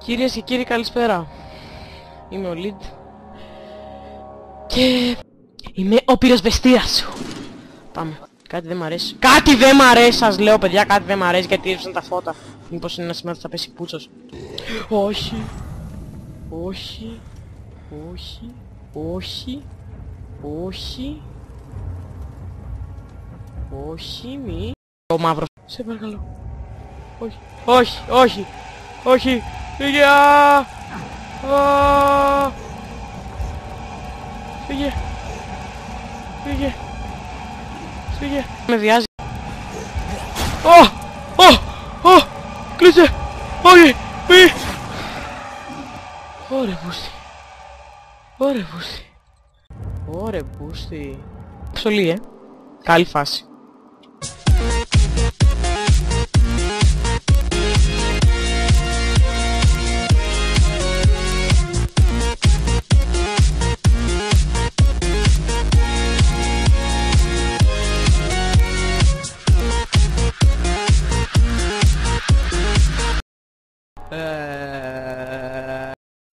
Κυρίες και κύριοι, καλησπέρα. Είμαι ο Λιντ και είμαι ο πυροσβεστήρας σου. Πάμε. Κάτι δεν μ' αρέσει. Κάτι δεν μ' αρέσει, σας λέω παιδιά, κάτι δεν μ' αρέσει γιατί ήρθαν τα φώτα. Μήπως είναι ένα σημείο θα πέσει πούτσος. Όχι. Όχι. Όχι. Όχι. Όχι. Όχι, μη. Ο μαύρος. Σε παρακαλώ. Όχι. Όχι. Όχι. Όχι. Φύγε. Φύγε. Φύγε. Φύγε. Με βιάζει. Κλείσε. Όχι. Μη. Ωρε μπούστη. Ωρε μπούστη. Ωρε μπούστη. Ψωλή, καλή φάση.